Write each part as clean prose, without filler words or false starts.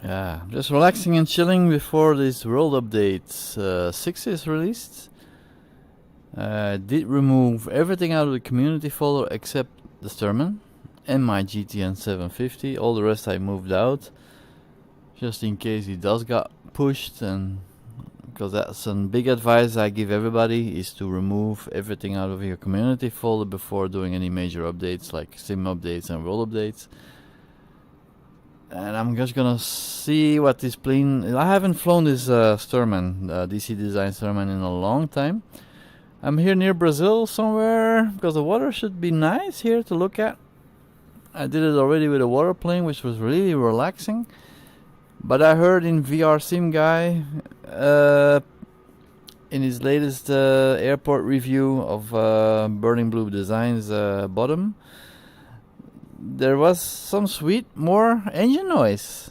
Yeah, just relaxing and chilling before this world update 6 is released. Did remove everything out of the community folder except the Stearman and my GTN 750. All the rest I moved out, just in case he does got pushed, and because that's some big advice I give everybody, is to remove everything out of your community folder before doing any major updates like sim updates and world updates. And I'm just gonna see what this plane... I haven't flown this Stearman, DC Design Stearman, in a long time. I'm here near Brazil somewhere, because the water should be nice here to look at. I did it already with a water plane, which was really relaxing. But I heard in VR Sim Guy, in his latest airport review of Burning Blue Designs bottom, there was some sweet more engine noise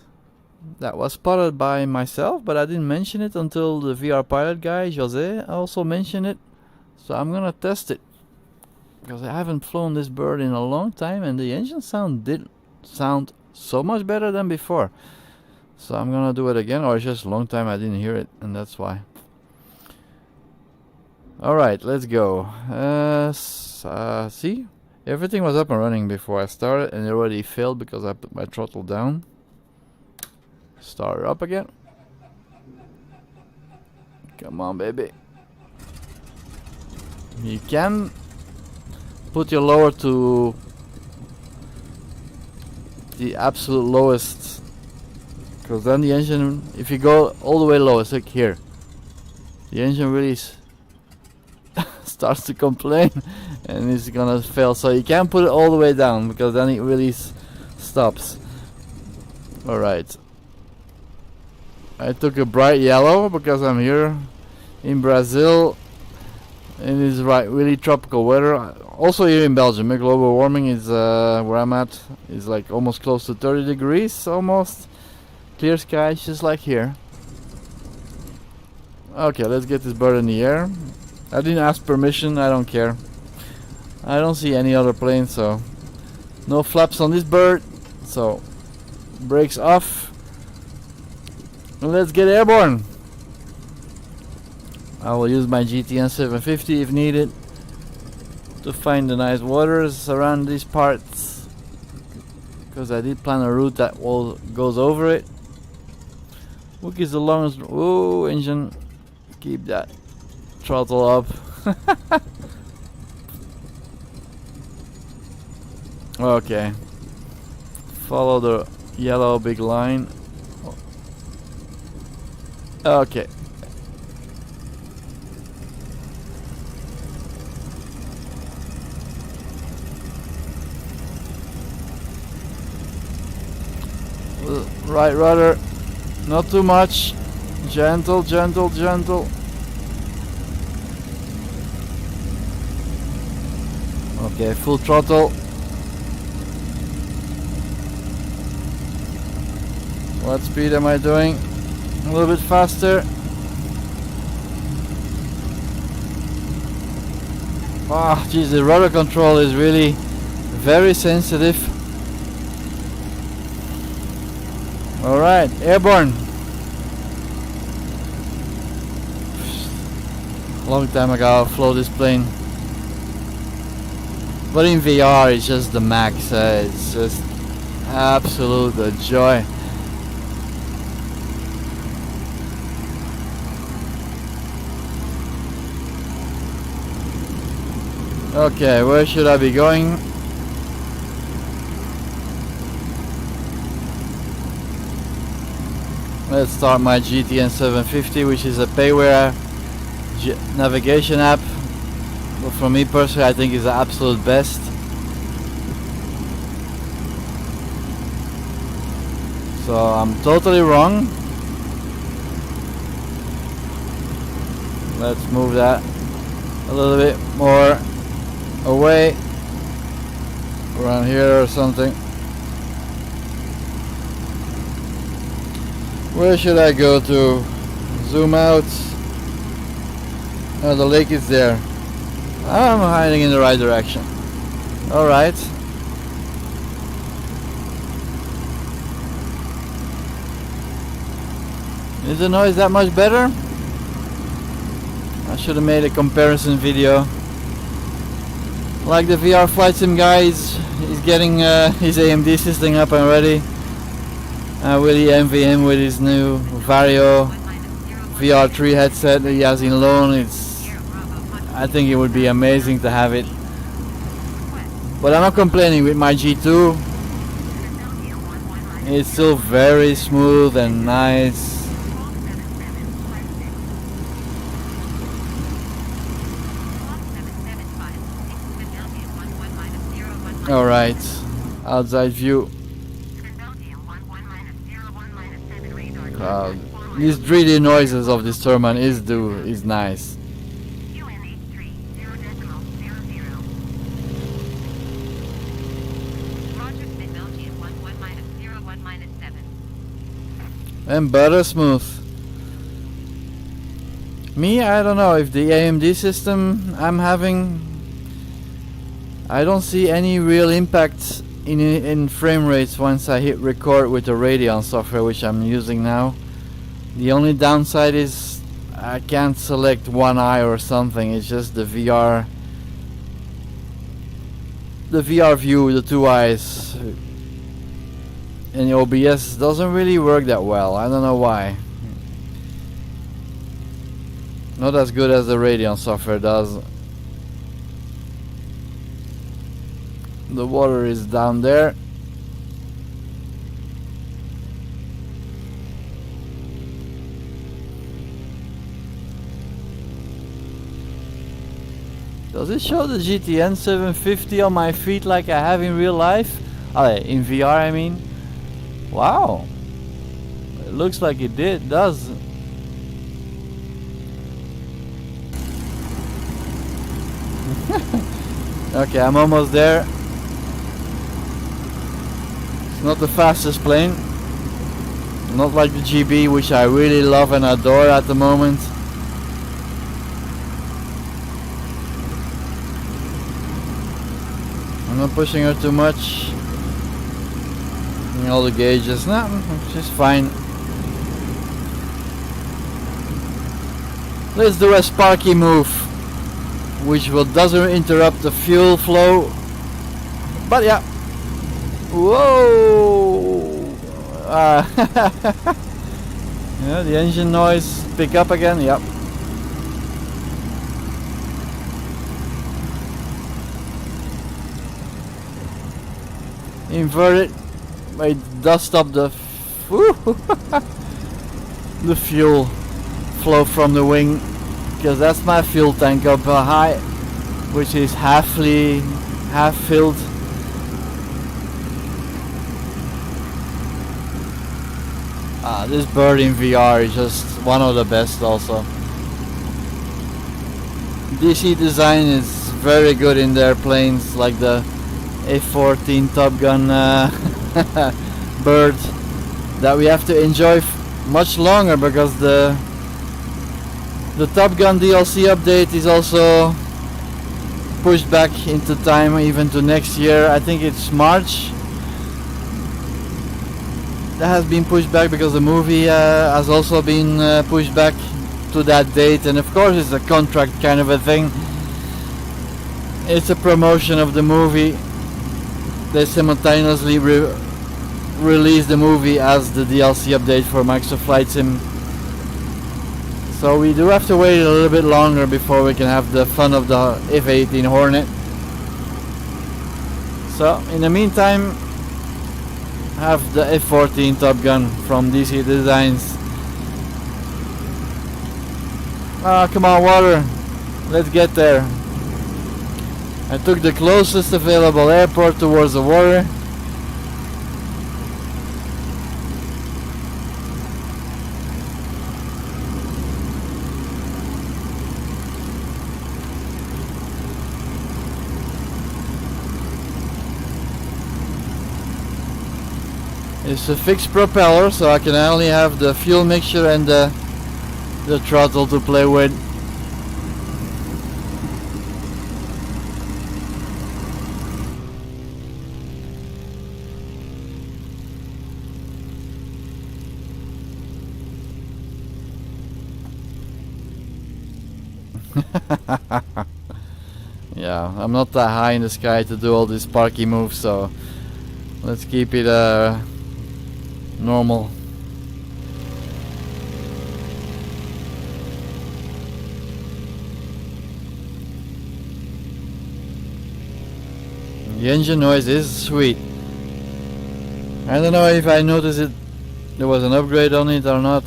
that was spotted by myself, but I didn't mention it until the VR pilot guy, Jose, also mentioned it. So I'm gonna test it, because I haven't flown this bird in a long time, and the engine sound did sound so much better than before. So I'm gonna do it again, or it's just a long time I didn't hear it, and that's why. Alright, let's go. See? Everything was up and running before I started, and it already failed because I put my throttle down. Start it up again. Come on, baby. You can put your lower to the absolute lowest, because then the engine, if you go all the way low, it's like here, the engine really starts to complain and it's gonna fail. So you can't put it all the way down, because then it really stops. Alright, I took a bright yellow because I'm here in Brazil and it's really tropical weather. Also here in Belgium, global warming is where I'm at is like almost close to 30 degrees almost. Clear skies, just like here. Okay, let's get this bird in the air. I didn't ask permission, I don't care. I don't see any other plane, so no flaps on this bird. So brakes off. And let's get airborne. I will use my GTN 750 if needed to find the nice waters around these parts, because I did plan a route that goes over it. Which is the longest. Whoa, engine, keep that throttle up. Okay, follow the yellow big line. Okay. Right rudder, not too much. Gentle, gentle, gentle. Okay, full throttle. What speed am I doing? A little bit faster. Ah, geez, the rudder control is really very sensitive. Alright, airborne. Long time ago I flew this plane. But in VR it's just the max. It's just absolute joy. Okay, where should I be going? Let's start my GTN 750, which is a payware navigation app. But for me personally, I think it's the absolute best. So I'm totally wrong. Let's move that a little bit more away, around here or something. Where should I go to? Zoom out. Oh, the lake is there. I'm hiding in the right direction. Alright. Is the noise that much better? I should have made a comparison video. Like the VR Flight Sim guy, he's getting his AMD system up and ready. I really envy him with his new Vario VR3 headset that he has in loan. I think it would be amazing to have it. But I'm not complaining with my G2. It's still very smooth and nice. Alright, outside view. These 3D noises of this Stearman is nice. And butter smooth. Me, I don't know if the AMD system I'm having, I don't see any real impact in frame rates once I hit record with the radial software which I'm using now. The only downside is I can't select one eye or something. It's just the VR view, the two eyes. And the OBS doesn't really work that well. I don't know why. Not as good as the radial software does. The water is down there. Does it show the GTN 750 on my feet like I have in real life? In VR I mean. Wow. It looks like it does. Okay, I'm almost there. It's not the fastest plane. Not like the GB, which I really love and adore at the moment. I'm not pushing her too much. All the gauges, no, she's fine. Let's do a sparky move, which doesn't interrupt the fuel flow. But yeah. Whoa! Yeah, the engine noise pick up again. Yep. Invert it. It does stop the the fuel flow from the wing, because that's my fuel tank up high, which is half filled. This bird in VR is just one of the best also. DC design is very good in their planes, like the F-14 Top Gun bird that we have to enjoy much longer, because the Top Gun DLC update is also pushed back into time, even to next year. I think it's March. That has been pushed back because the movie has also been pushed back to that date, and of course it's a contract kind of a thing. It's a promotion of the movie. They simultaneously release the movie as the DLC update for Microsoft Flight Sim. So we do have to wait a little bit longer before we can have the fun of the F-18 Hornet. So in the meantime, have the F-14 Top Gun from DC Designs. Come on, water. Let's get there. I took the closest available airport towards the water. It's a fixed propeller, so I can only have the fuel mixture and the throttle to play with. Yeah, I'm not that high in the sky to do all these sparky moves, so let's keep it normal. The engine noise is sweet. I don't know if I noticed it, there was an upgrade on it or not,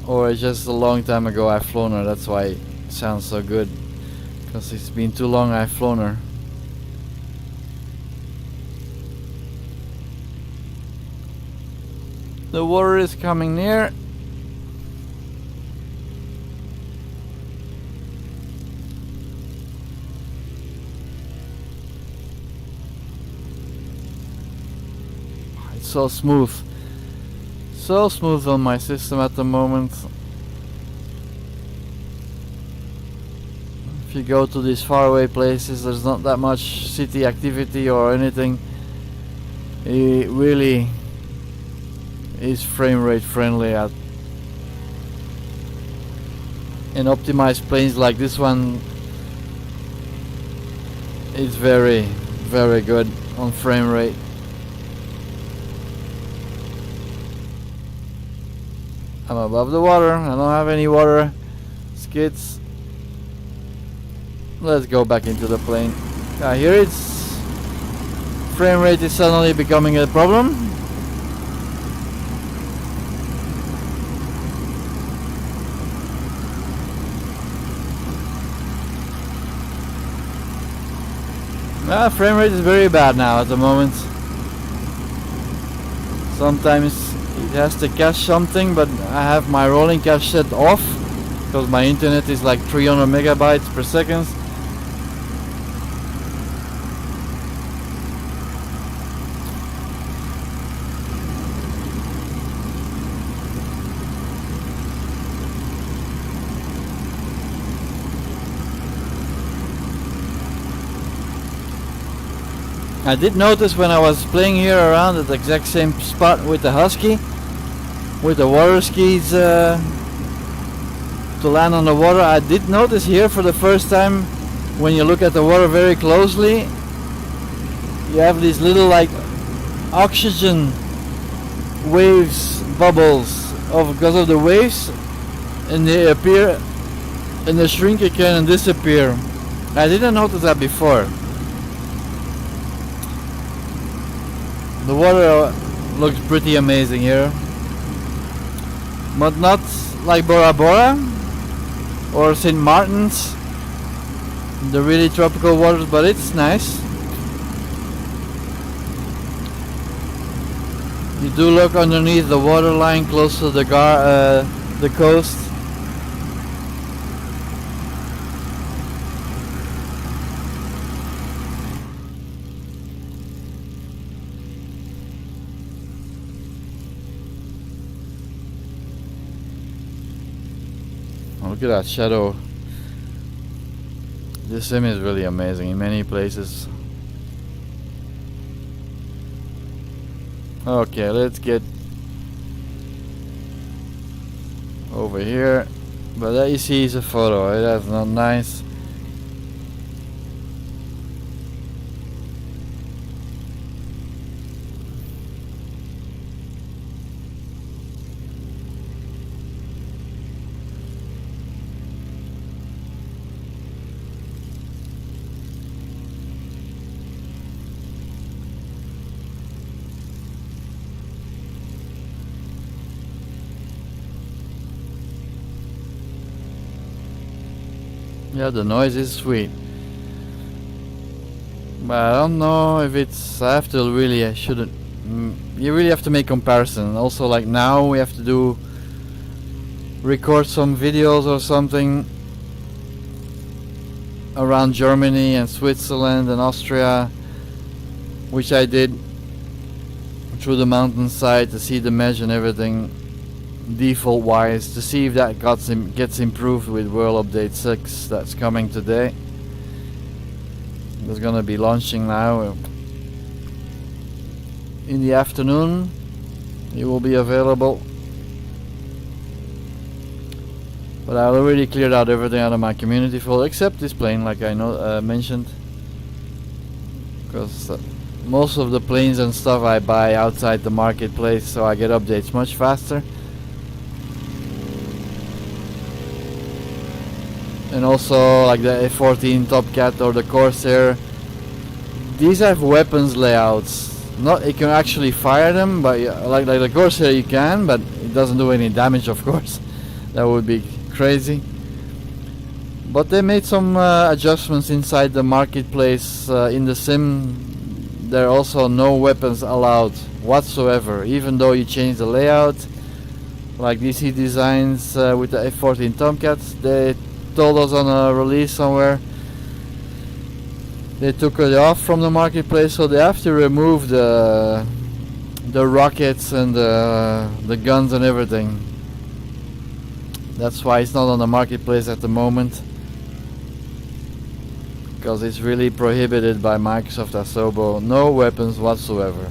or it's just a long time ago I've flown her, that's why it sounds so good, because it's been too long I've flown her. The water is coming near. It's so smooth. So smooth on my system at the moment. If you go to these faraway places, there's not that much city activity or anything. It really is frame rate friendly in optimized planes like this one. It's very, very good on frame rate. I'm above the water, I don't have any water skids. Let's go back into the plane. Here it's frame rate is suddenly becoming a problem. Frame rate is very bad now at the moment. Sometimes it has to cache something, but I have my rolling cache set off because my internet is like 300 megabytes per second. I did notice when I was playing here around at the exact same spot with the Husky, with the water skis to land on the water, I did notice here for the first time, when you look at the water very closely, you have these little like oxygen waves, bubbles because of the waves, and they appear and they shrink again and disappear. I didn't notice that before. The water looks pretty amazing here, but not like Bora Bora or St. Martin's, the really tropical waters, but it's nice. You do look underneath the waterline close to the coast. Look at that shadow. This sim is really amazing in many places. Okay, let's get over here. But that you see is a photo, right? That's not nice. Yeah, the noise is sweet, but I don't know if it's. I shouldn't. You really have to make comparison. Also, like now we have to record some videos or something around Germany and Switzerland and Austria, which I did through the mountainside to see the mesh and everything. Default wise, to see if that gets improved with World Update 6 that's coming today. It's gonna be launching now in the afternoon. It will be available. But I already cleared out everything out of my community folder except this plane, like I mentioned, because most of the planes and stuff I buy outside the marketplace, so I get updates much faster. And also like the F-14 Top Cat or the Corsair, these have weapons layouts. Not you can actually fire them, but like the Corsair you can, but it doesn't do any damage, of course. That would be crazy. But they made some adjustments inside the marketplace. In the sim, there are also no weapons allowed whatsoever, even though you change the layout. Like DC Designs with the F-14 Tomcats, they told us on a release somewhere they took it off from the marketplace, so they have to remove the rockets and the guns and everything. That's why it's not on the marketplace at the moment, because it's really prohibited by Microsoft Asobo. No weapons whatsoever.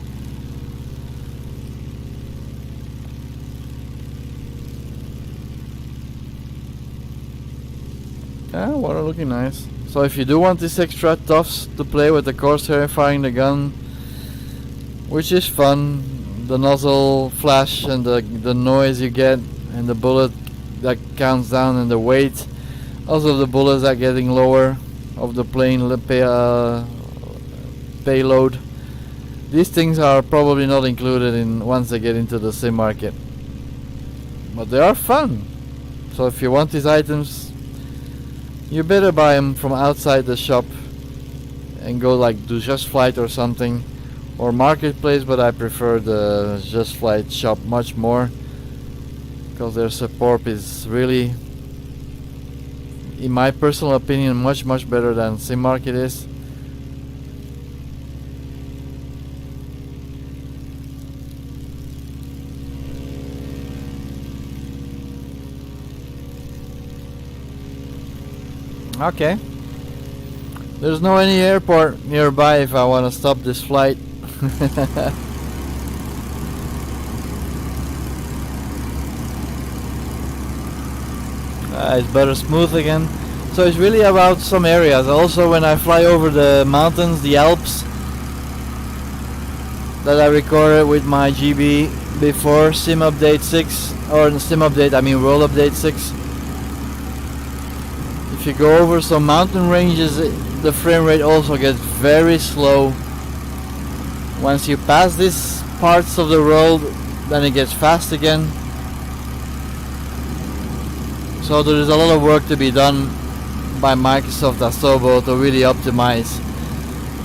Yeah, water looking nice. So if you do want this extra toughs to play with the Corsair firing the gun, which is fun, the nozzle flash and the noise you get and the bullet that counts down and the weight, also the bullets are getting lower of the plane payload. These things are probably not included in once they get into the sim market, but they are fun. So if you want these items, you better buy them from outside the shop and go like do Just Flight or something, or Marketplace, but I prefer the Just Flight shop much more, because their support is really, in my personal opinion, much better than Sim Market is. Okay. There's no any airport nearby if I want to stop this flight. It's better smooth again. So it's really about some areas. Also when I fly over the mountains, the Alps, that I recorded with my GB before Sim Update 6, or Sim Update, I mean World Update 6. If you go over some mountain ranges, the frame rate also gets very slow. Once you pass these parts of the road, then it gets fast again. So there is a lot of work to be done by Microsoft Asobo to really optimize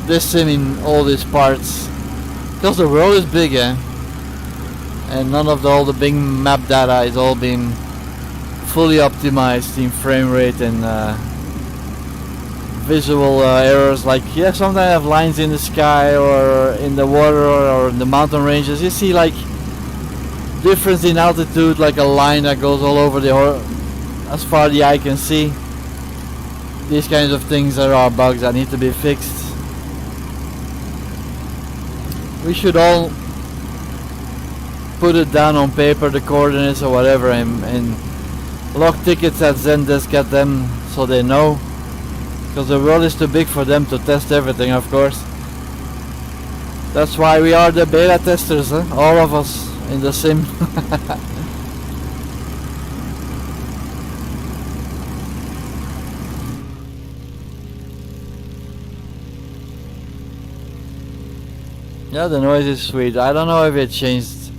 this sim in all these parts, because the road is big, and none of all the big map data is all being fully optimized in frame rate and visual errors. Like sometimes I have lines in the sky or in the water or in the mountain ranges. You see like difference in altitude, like a line that goes all over as far as the eye can see. These kinds of things are bugs that need to be fixed. We should all put it down on paper, the coordinates or whatever, and log tickets at Zendesk at them so they know, because the world is too big for them to test everything, of course. That's why we are the beta testers, all of us in the sim. Yeah, the noise is sweet. I don't know if it changed.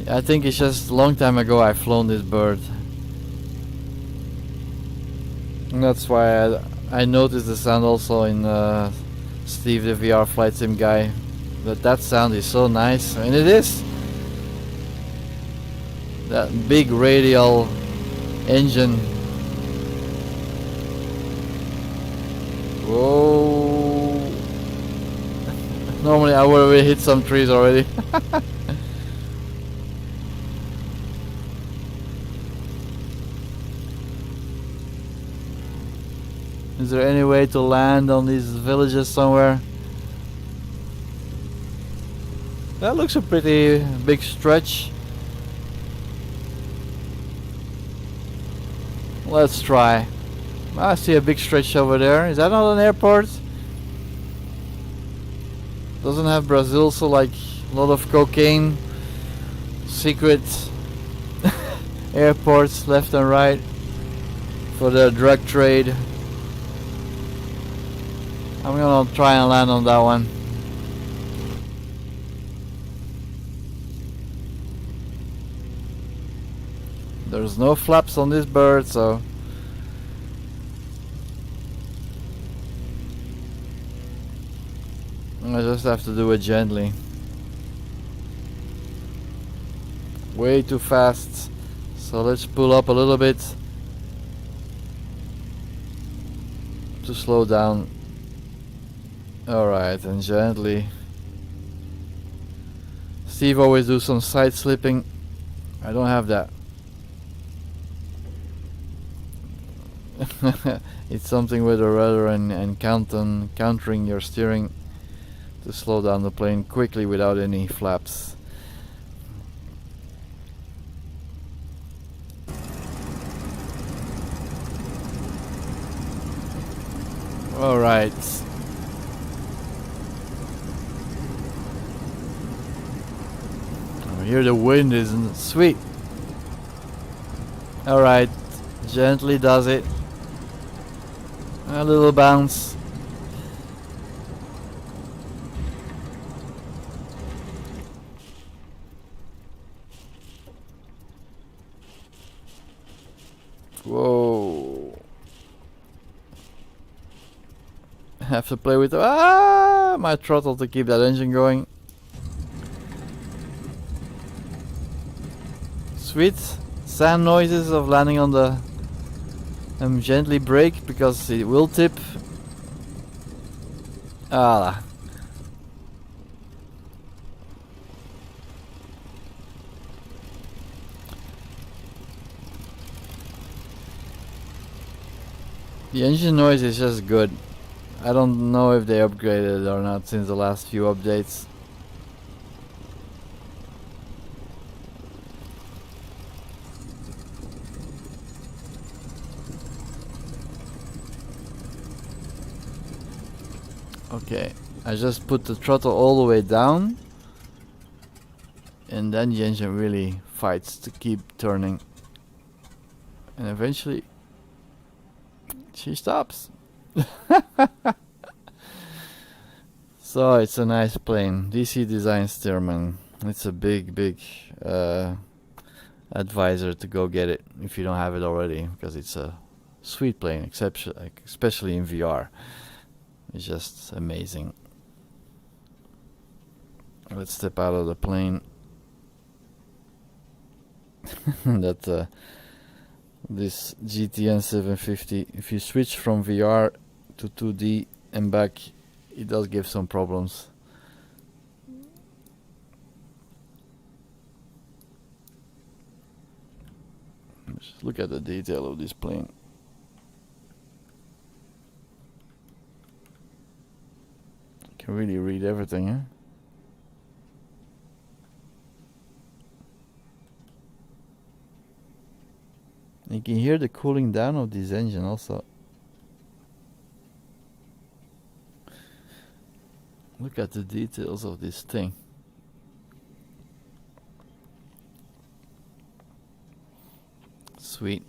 I think it's just a long time ago I've flown this bird. And that's why I noticed the sound also in Steve the VR Flight Sim guy. That sound is so nice, and it is. That big radial engine. Whoa. Normally I would have hit some trees already. Is there any way to land on these villages somewhere? That looks a pretty big stretch. Let's try. I see a big stretch over there. Is that not an airport? Doesn't have Brazil, so like a lot of cocaine, secret airports left and right for the drug trade. I'm gonna try and land on that one. There's no flaps on this bird, so I just have to do it gently. Way too fast, so let's pull up a little bit to slow down. Alright, and gently. Steve always do some side slipping. I don't have that. It's something with the rudder and countering your steering to slow down the plane quickly without any flaps. Alright. Oh, here the wind isn't sweet. Alright, gently does it. A little bounce. Whoa. Have to play with my throttle to keep that engine going. Sweet sand noises of landing on the gently brake because it will tip. Ah. The engine noise is just good. I don't know if they upgraded it or not since the last few updates. Okay, I just put the throttle all the way down and then the engine really fights to keep turning, and eventually she stops. So it's a nice plane, DC Design Stearman. It's a big advisor to go get it if you don't have it already, because it's a sweet plane, especially in VR. It's just amazing. Let's step out of the plane. That this GTN 750, if you switch from VR to 2D and back, it does give some problems. Just look at the detail of this plane. Can really read everything, huh? You can hear the cooling down of this engine also. Look at the details of this thing. Sweet.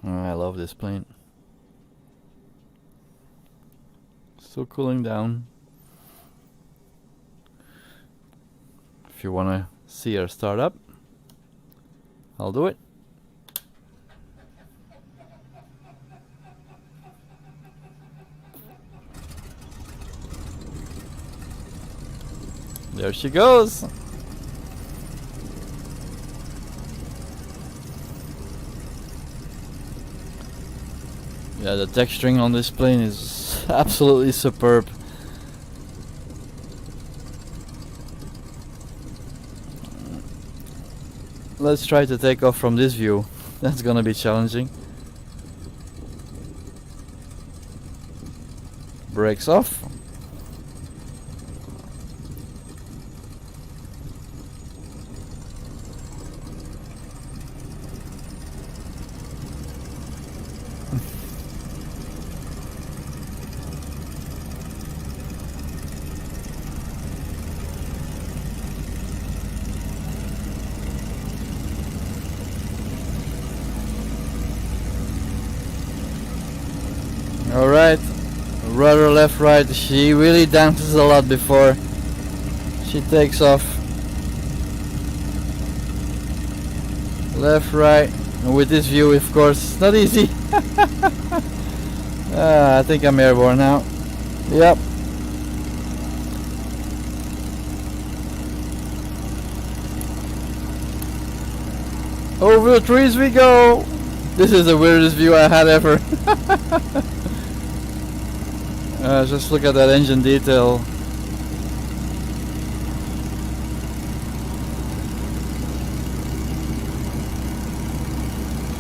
Oh, I love this plane. Still cooling down. If you wanna see her start up, I'll do it. There she goes. Yeah, the texturing on this plane is absolutely superb. Let's try to take off from this view. That's gonna be challenging. Brakes off. Alright, rudder left, right. She really dances a lot before she takes off. Left, right. And with this view, of course, not easy. I think I'm airborne now. Yep. Over the trees we go. This is the weirdest view I had ever. Just look at that engine detail.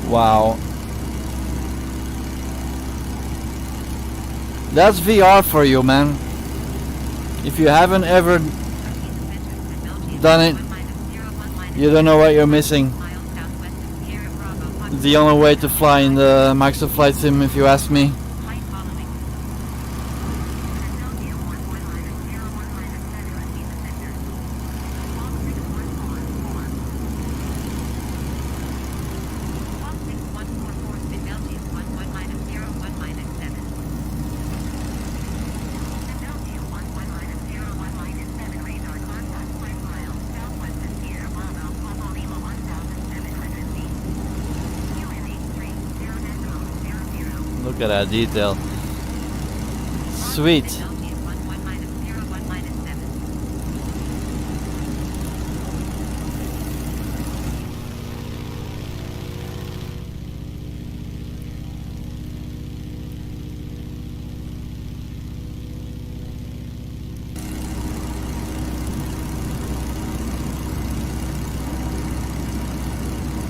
Wow. That's VR for you, man. If you haven't ever done it, you don't know what you're missing. The only way to fly in the Microsoft Flight Sim, if you ask me. Look at that detail. Sweet.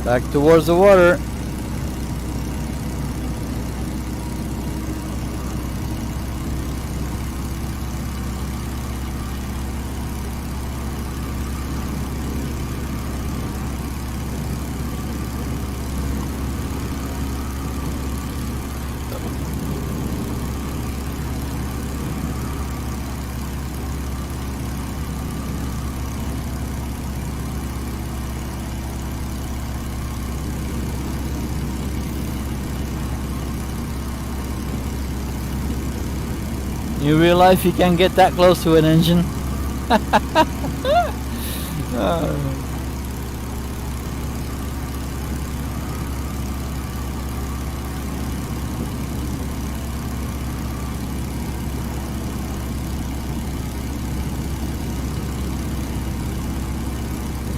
Back towards the water. In real life you can't get that close to an engine.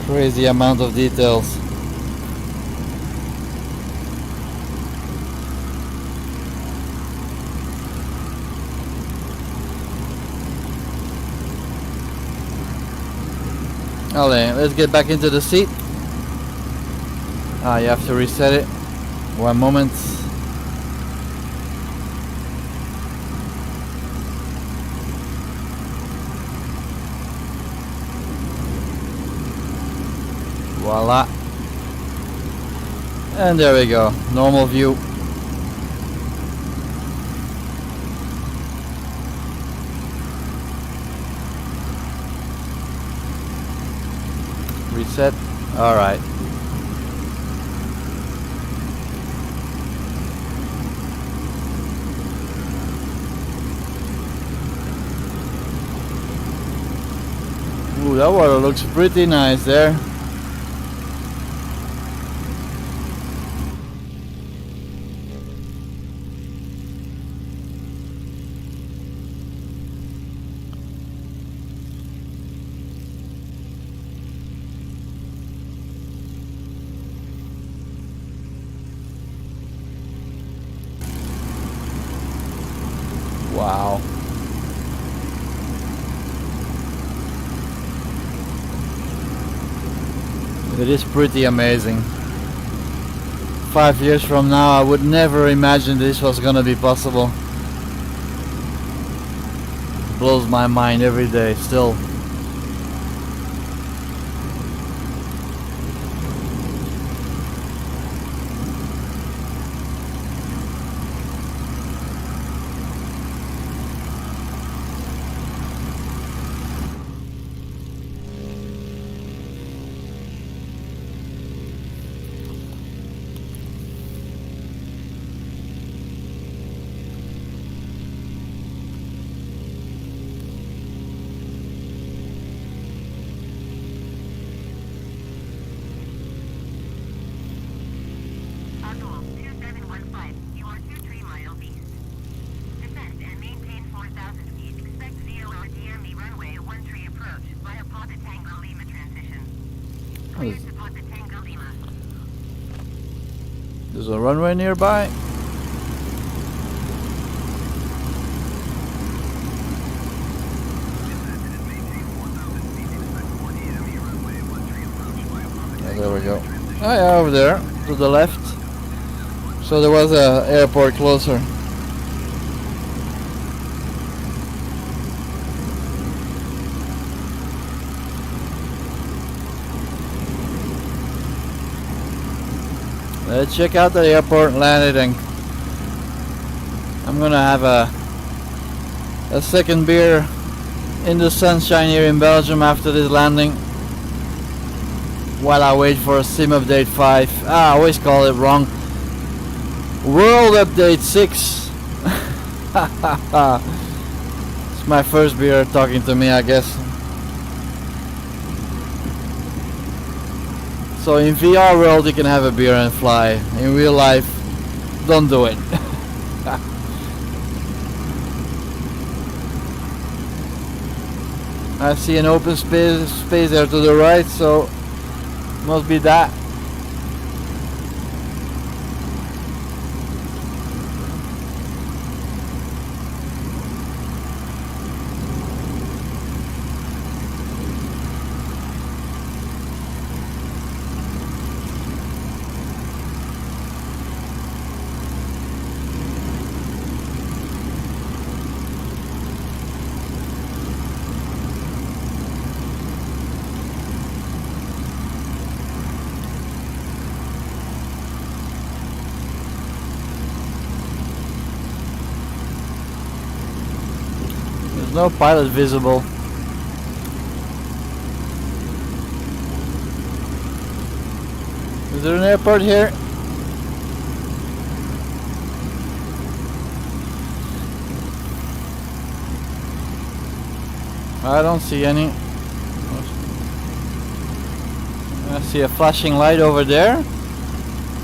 Crazy amount of details. Alright, let's get back into the seat. You have to reset it. 1 moment. Voila. And there we go. Normal view. Reset. Alright. Ooh, that water looks pretty nice there. Wow. It is pretty amazing. 5 years from now I would never imagine this was gonna be possible. Blows my mind every day still. There's a runway nearby. Oh, there we go. Oh yeah, over there, to the left. So there was a airport closer. Let's check out the airport, landed, and I'm gonna have a second beer in the sunshine here in Belgium after this landing, while I wait for Sim Update 5. I always call it wrong. World Update 6. It's my first beer talking to me, I guess. So in VR world you can have a beer and fly. In real life, don't do it. I see an open space there to the right, so must be that. No pilot visible. Is there an airport here? I don't see any. I see a flashing light over there.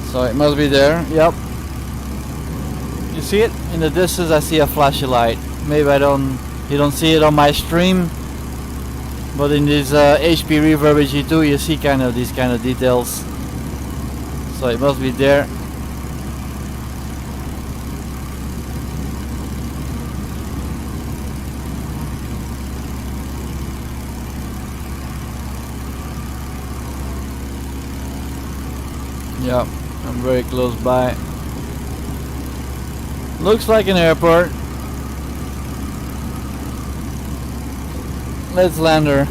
So it must be there. Yep. You see it? In the distance I see a flashing light. Maybe you don't see it on my stream, but in this HP Reverb G2 you see these kind of details. So it must be there. Yeah, I'm very close by. Looks like an airport. Let's land her.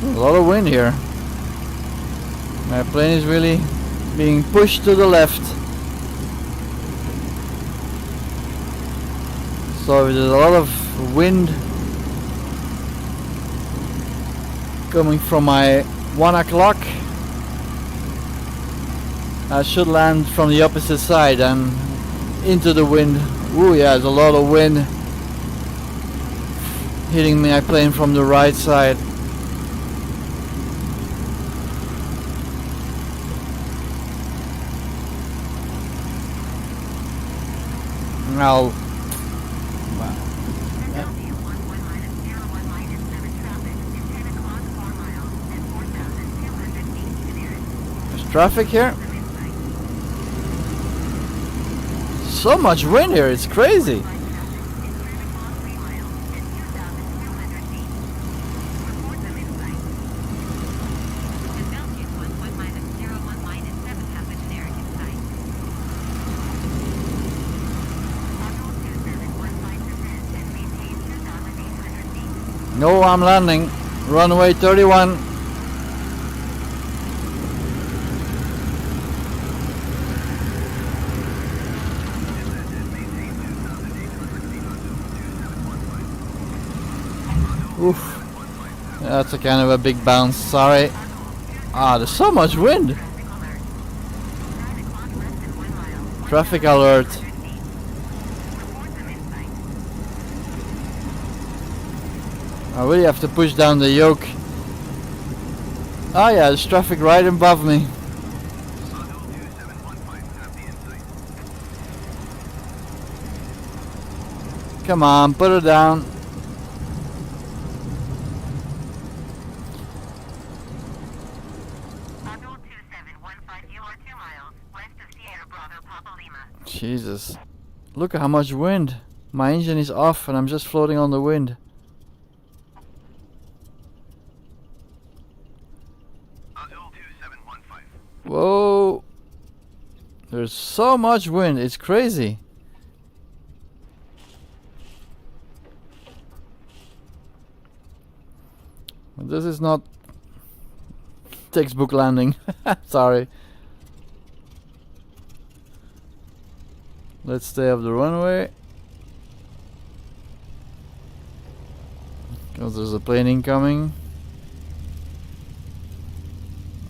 A lot of wind here. My plane is really being pushed to the left. So there's a lot of wind coming from my 1 o'clock. I should land from the opposite side and into the wind. Ooh, yeah, there's a lot of wind hitting my plane from the right side. Now, there's traffic here. So much wind here, it's crazy. No, I'm landing. Runway 31. Oof. That's a kind of a big bounce, sorry. Ah, there's so much wind. Traffic alert. I really have to push down the yoke. Oh yeah, there's traffic right above me. Come on, put her down. Jesus. Look at how much wind. My engine is off and I'm just floating on the wind. Whoa. There's so much wind. It's crazy. This is not textbook landing. Sorry. Let's stay off the runway. Because there's a plane incoming.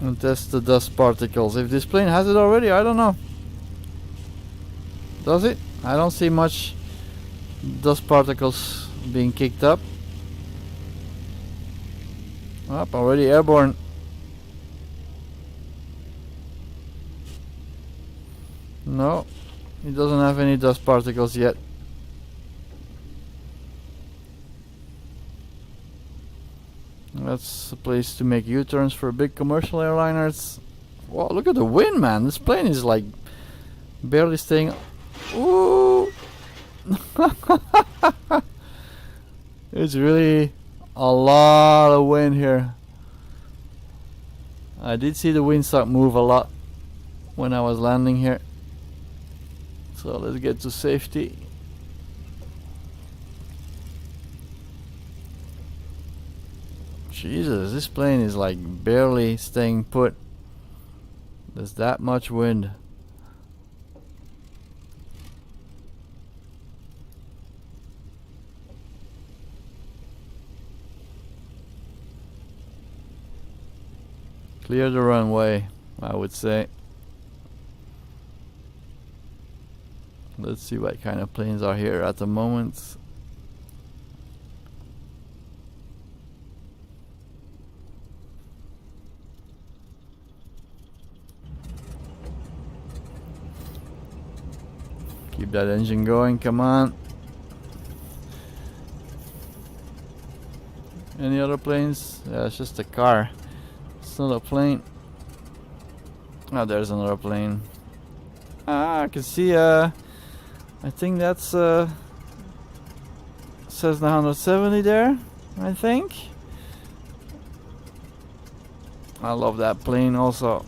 And test the dust particles. If this plane has it already, I don't know. Does it? I don't see much dust particles being kicked up. Up, already airborne. No, it doesn't have any dust particles yet. That's a place to make U-turns for big commercial airliners. Wow, look at the wind, man. This plane is like barely staying. Ooh! It's really a lot of wind here. I did see the windsock move a lot when I was landing here. So let's get to safety. Jesus, this plane is like barely staying put. There's that much wind. Clear the runway, I would say. Let's see what kind of planes are here at the moment. Keep that engine going, come on. Any other planes? Yeah, it's just a car. It's not a plane. Oh, there's another plane. Ah, I can see, I think that's Cessna 170 there, I think. I love that plane also.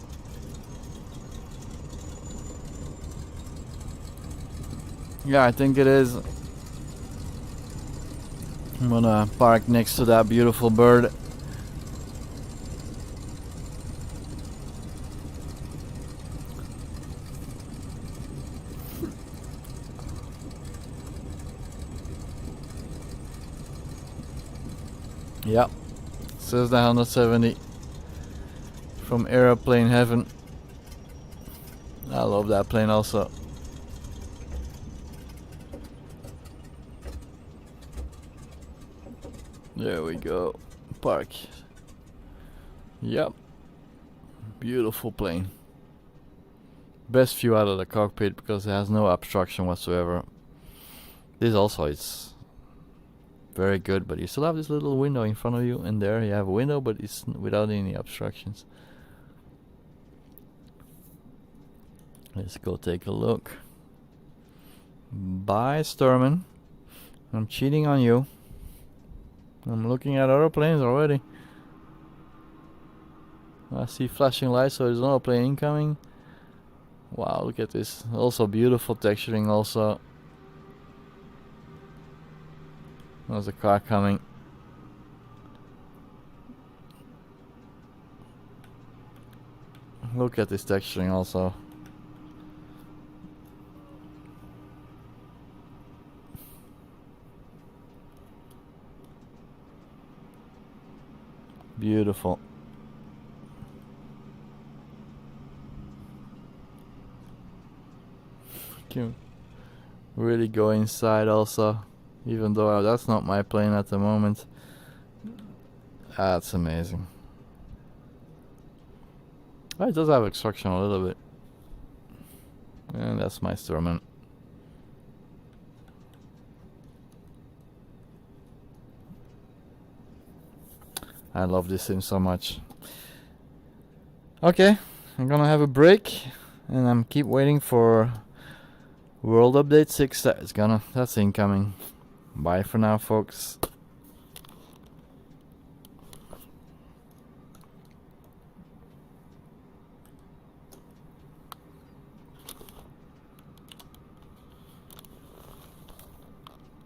Yeah, I think it is. I'm gonna park next to that beautiful bird. Yep, Cessna 170 from aeroplane heaven. I love that plane also. There we go. Park. Yep. Beautiful plane. Best view out of the cockpit because it has no obstruction whatsoever. This also is very good, but you still have this little window in front of you, and there you have a window, but it's without any obstructions. Let's go take a look. Bye, Stearman. I'm cheating on you. I'm looking at other planes already. I see flashing lights, so there's another plane incoming. Wow, look at this. Also beautiful texturing also. There's a car coming. Look at this texturing also. Beautiful. Can really go inside also, even though that's not my plane at the moment. That's amazing. Oh, it does have obstruction a little bit. And that's my Stearman. I love this sim so much. Okay, I'm gonna have a break, and I'm keep waiting for World Update 6, that's incoming. Bye for now, folks.